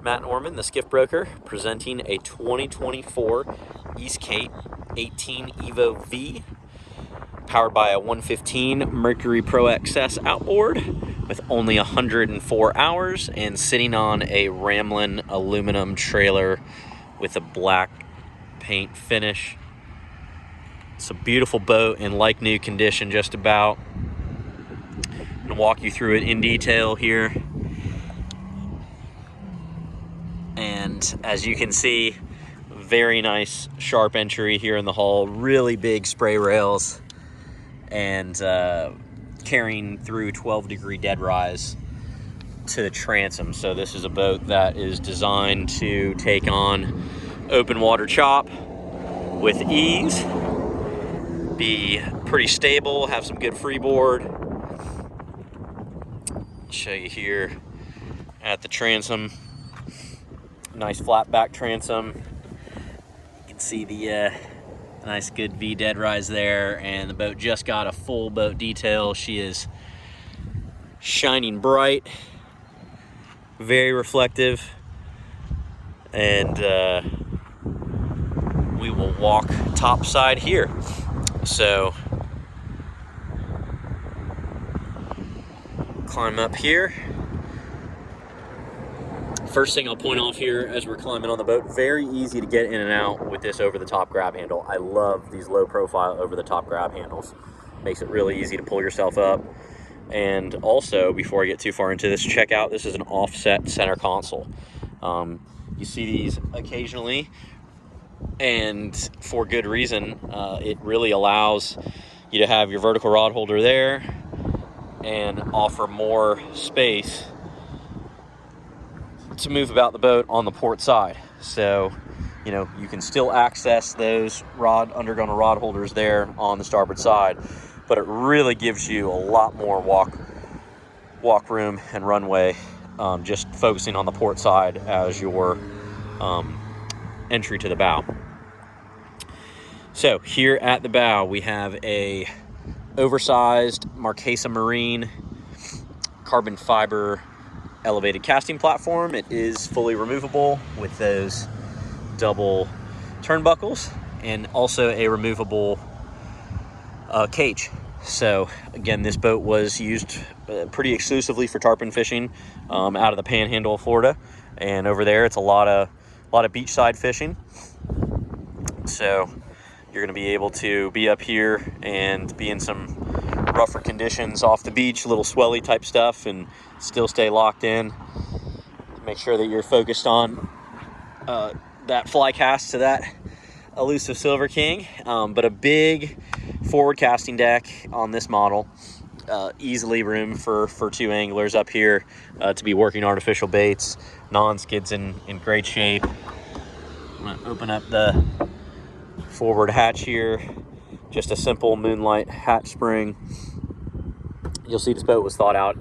Matt Norman, the Skiff Broker, presenting a 2024 East Cape 18 Evo V, powered by a 115 Mercury ProXS outboard with only 104 hours and sitting on a Ramblin aluminum trailer with a black paint finish. It's a beautiful boat in like new condition just about. I'm going to walk you through it in detail here. And as you can see, very nice sharp entry here in the hull, really big spray rails, and carrying through 12-degree dead rise to the transom. So this is a boat that is designed to take on open water chop with ease, be pretty stable, have some good freeboard. I'll show you here at the transom. Nice flat back transom. You can see the nice good V dead rise there, and the boat just got a full boat detail. She is shining bright, very reflective, and we will walk topside here. So climb up here. First thing I'll point off here as we're climbing on the boat, very easy to get in and out with this over-the-top grab handle. I love these low-profile over-the-top grab handles. Makes it really easy to pull yourself up. And also, before I get too far into this, check out, this is an offset center console. You see these occasionally, and for good reason. It really allows you to have your vertical rod holder there and offer more space to move about the boat on the port side. So, you know, you can still access those undergunner rod holders there on the starboard side, but it really gives you a lot more walk room and runway, just focusing on the port side as your entry to the bow. So here at the bow, we have a oversized Marquesa Marine carbon fiber elevated casting platform. It is fully removable with those double turnbuckles, and also a removable cage. So again, this boat was used pretty exclusively for tarpon fishing out of the Panhandle of Florida, and over there it's a lot of beachside fishing. So you're going to be able to be up here and be in some rougher conditions off the beach, a little swelly type stuff, and still stay locked in. Make sure that you're focused on that fly cast to that elusive Silver King. But a big forward casting deck on this model. Easily room for two anglers up here to be working artificial baits. Non-skid's in great shape. I'm going to open up the forward hatch here. Just a simple moonlight hatch spring. You'll see this boat was thought out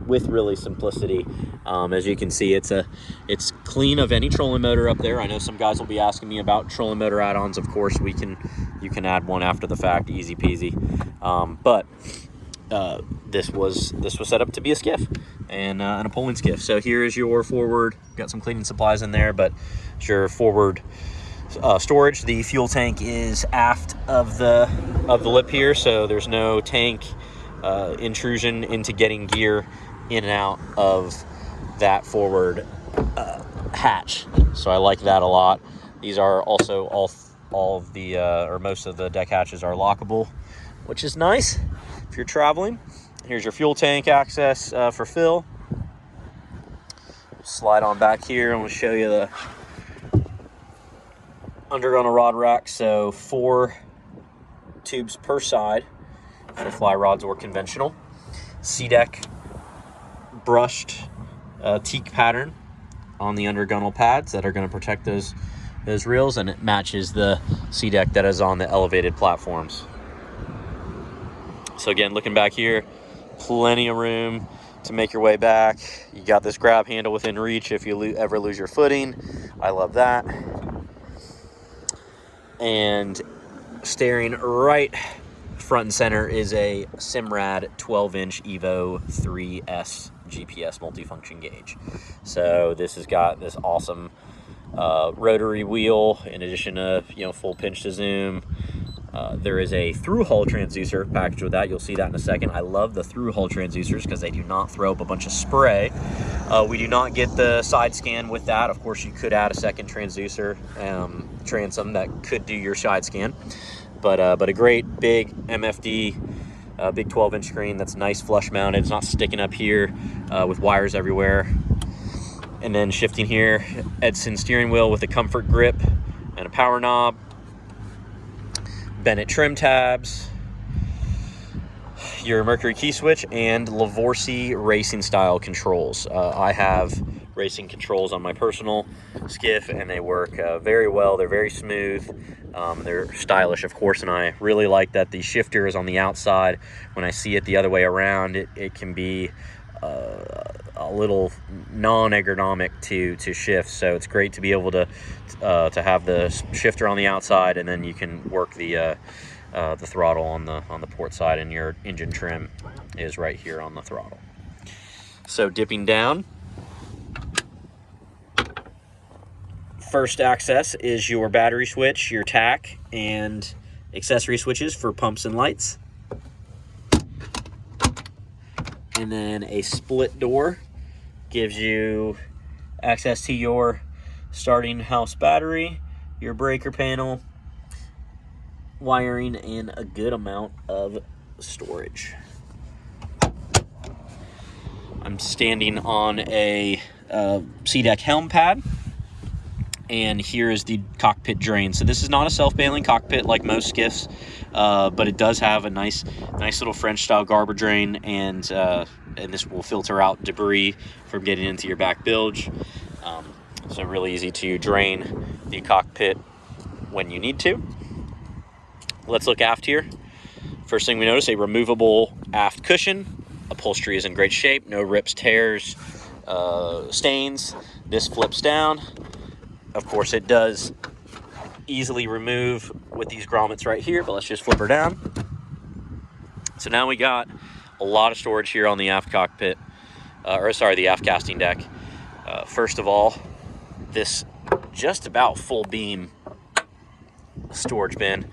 with really simplicity. As you can see, it's clean of any trolling motor up there. I know some guys will be asking me about trolling motor add-ons. Of course, you can add one after the fact, easy peasy. But this was set up to be a skiff and a pulling skiff. So here is your forward. Got some cleaning supplies in there, but it's your forward storage. The fuel tank is aft of the lip here, so there's no tank intrusion into getting gear in and out of that forward hatch. So I like that a lot. These are also all of the or most of the deck hatches are lockable, which is nice if you're traveling. Here's your fuel tank access for fill. Slide on back here and we'll show you the undergunner rod rack. So 4 tubes per side for fly rods or conventional. SeaDek brushed teak pattern on the undergunnel pads that are going to protect those reels, and it matches the SeaDek that is on the elevated platforms. So again, looking back here, plenty of room to make your way back. You got this grab handle within reach if you ever lose your footing. I love that. And staring right front and center is a Simrad 12-inch Evo 3S GPS multifunction gauge. So this has got this awesome rotary wheel in addition to, you know, full pinch to zoom. There is a thru-hull transducer packaged with that. You'll see that in a second. I love the thru-hull transducers because they do not throw up a bunch of spray. We do not get the side scan with that. Of course, you could add a second transducer, transom that could do your side scan. But a great big MFD, big 12-inch screen that's nice flush mounted. It's not sticking up here with wires everywhere. And then shifting here, Edson steering wheel with a comfort grip and a power knob. Bennett trim tabs, your Mercury key switch, and Livorsi racing style controls. I have racing controls on my personal skiff, and they work very well. They're very smooth. They're stylish, of course, and I really like that the shifter is on the outside. When I see it the other way around, it can be a little non-ergonomic to shift, so it's great to be able to have the shifter on the outside, and then you can work the throttle on the port side, and your engine trim is right here on the throttle. So dipping down, first access is your battery switch, your tack, and accessory switches for pumps and lights. And then a split door gives you access to your starting house battery, your breaker panel, wiring, and a good amount of storage. I'm standing on a SeaDek helm pad, and here is the cockpit drain. So this is not a self-bailing cockpit like most skiffs, but it does have a nice little French-style garber drain, and this will filter out debris from getting into your back bilge. So really easy to drain the cockpit when you need to. Let's look aft here. First thing we notice, a removable aft cushion. Upholstery is in great shape, no rips, tears, stains. This flips down. Of course, it does easily remove with these grommets right here, but let's just flip her down. So now we got a lot of storage here on the aft cockpit, the aft casting deck. First of all, this just about full beam storage bin.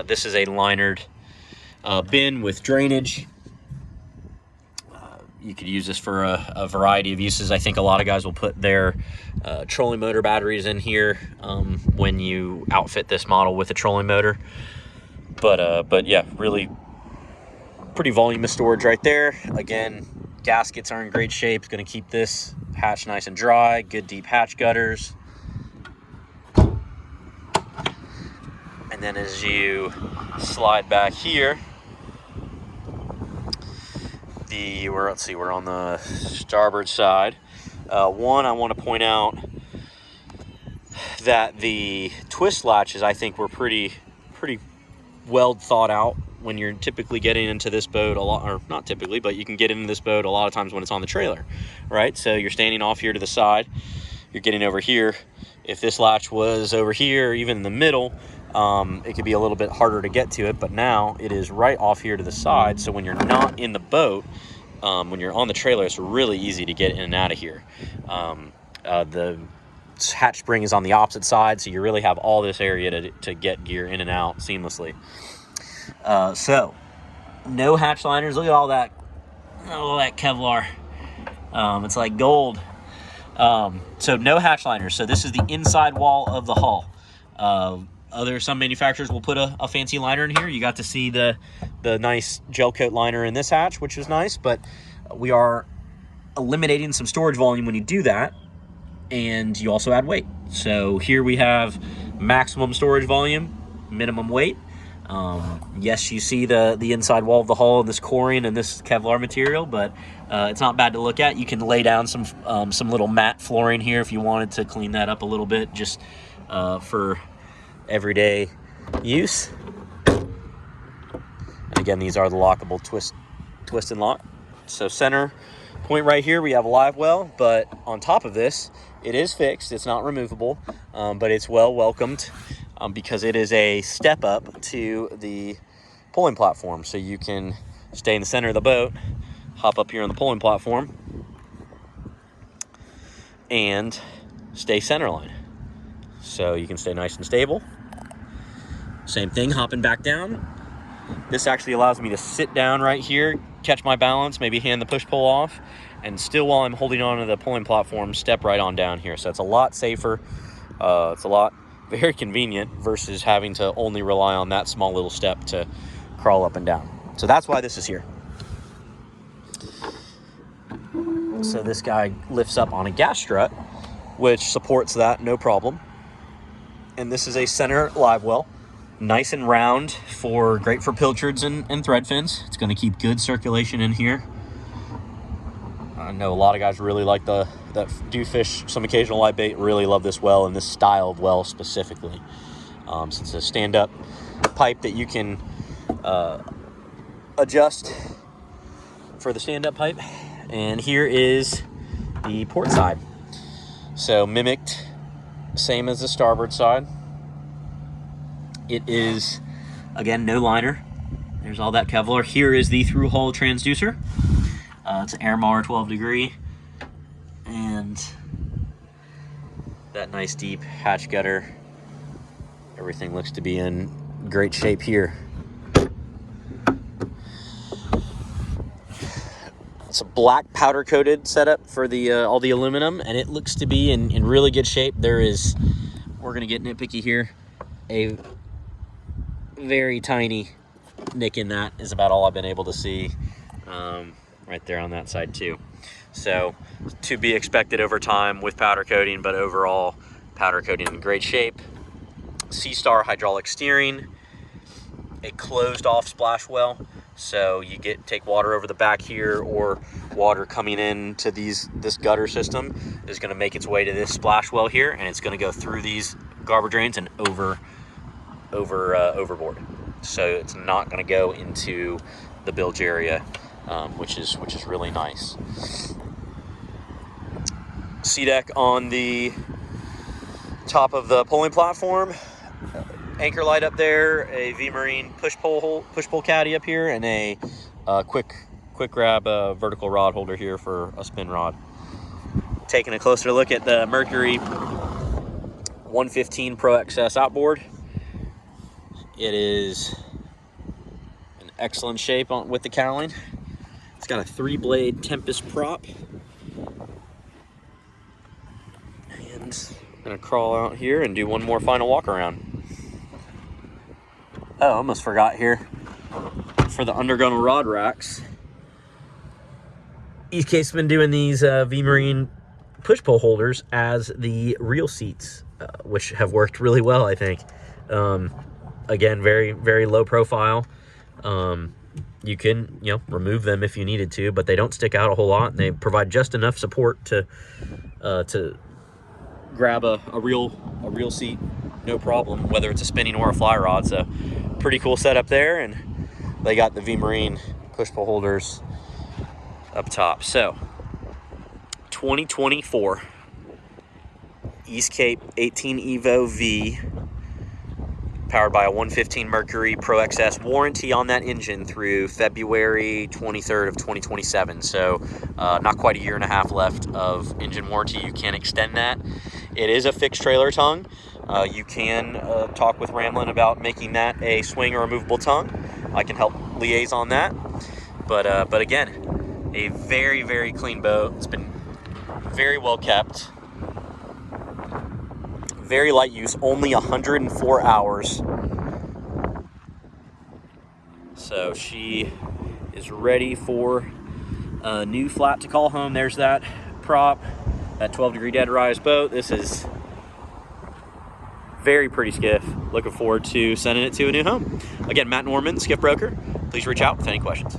This is a linered bin with drainage. You could use this for a variety of uses. I think a lot of guys will put their trolling motor batteries in here when you outfit this model with a trolling motor. But yeah, really pretty voluminous storage right there. Again, gaskets are in great shape. It's going to keep this hatch nice and dry. Good deep hatch gutters. And then as you slide back here, we're on the starboard side. One, I want to point out that the twist latches, I think, were pretty well thought out when you're typically getting into this boat a lot, or not typically, but you can get into this boat a lot of times when it's on the trailer, right? So you're standing off here to the side, you're getting over here. If this latch was over here, or even in the middle, it could be a little bit harder to get to it, but now it is right off here to the side. So when you're not in the boat, when you're on the trailer, it's really easy to get in and out of here. The hatch spring is on the opposite side, so you really have all this area to get gear in and out seamlessly. So no hatch liners. Look at all that Kevlar. It's like gold. So no hatch liners. So this is the inside wall of the hull. Some manufacturers will put a fancy liner in here. You got to see the nice gel coat liner in this hatch, which is nice, but we are eliminating some storage volume when you do that, and you also add weight. So here we have maximum storage volume, minimum weight. Yes, you see the inside wall of the hull and this coring and this Kevlar material, but it's not bad to look at. You can lay down some little matte flooring here if you wanted to clean that up a little bit, just for everyday use. And again, these are the lockable twist and lock. So center point right here, we have a live well, but on top of this, it is fixed. It's not removable, but it's well welcomed because it is a step up to the pulling platform. So you can stay in the center of the boat, hop up here on the pulling platform, and stay centerline. So you can stay nice and stable. Same thing, hopping back down. This actually allows me to sit down right here, catch my balance, maybe hand the push-pull off, and still while I'm holding on to the pulling platform, step right on down here. So it's a lot safer. It's a lot very convenient versus having to only rely on that small little step to crawl up and down. So that's why this is here. So this guy lifts up on a gas strut, which supports that, no problem. And this is a center live well. Nice and round, great for pilchards and thread fins. It's gonna keep good circulation in here. I know a lot of guys really like that do fish some occasional live bait, really love this well and this style of well specifically. So it's a stand-up pipe that you can adjust for the stand-up pipe. And here is the port side. So mimicked, same as the starboard side. It is, again, no liner. There's all that Kevlar. Here is the thru-hull transducer. It's an Airmar 12 degree. And that nice deep hatch gutter. Everything looks to be in great shape here. It's a black powder coated setup for the all the aluminum, and it looks to be in really good shape. There is, we're gonna get nitpicky here, a very tiny nick in that is about all I've been able to see, right there on that side too. So to be expected over time with powder coating, but overall powder coating in great shape. C-Star hydraulic steering, a closed off splash well. So you take water over the back here, or water coming into this gutter system is going to make its way to this splash well here, and it's going to go through these garbage drains and overboard. So it's not going to go into the bilge area, which is really nice. SeaDek on the top of the pulling platform. Anchor light up there, a V Marine push pull caddy up here, and a quick grab vertical rod holder here for a spin rod. Taking a closer look at the Mercury 115 ProXS outboard. It is in excellent shape with the cowling. It's got a 3-blade Tempest prop. And I'm gonna crawl out here and do one more final walk around. Oh, almost forgot here. For the undergunnel rod racks, East Cape's been doing these V Marine push-pull holders as the reel seats, which have worked really well, I think. Again, very, very low profile. You can, remove them if you needed to, but they don't stick out a whole lot, and they provide just enough support to grab a reel seat, no problem, whether it's a spinning or a fly rod. So pretty cool setup there, and they got the V Marine push-pull holders up top. So 2024 East Cape 18 Evo V, powered by a 115 Mercury ProXS, warranty on that engine through February 23rd of 2027. So not quite a year and a half left of engine warranty. You can extend that. It is a fixed trailer tongue. You can talk with Ramblin about making that a swing or a movable tongue. I can help liaise on that. But again, a very, very clean boat. It's been very well kept. Very light use, only 104 hours. So she is ready for a new flat to call home. There's that prop, that 12-degree dead rise boat. This is very pretty skiff. Looking forward to sending it to a new home. Again, Matt Norman, Skiff Broker. Please reach out with any questions.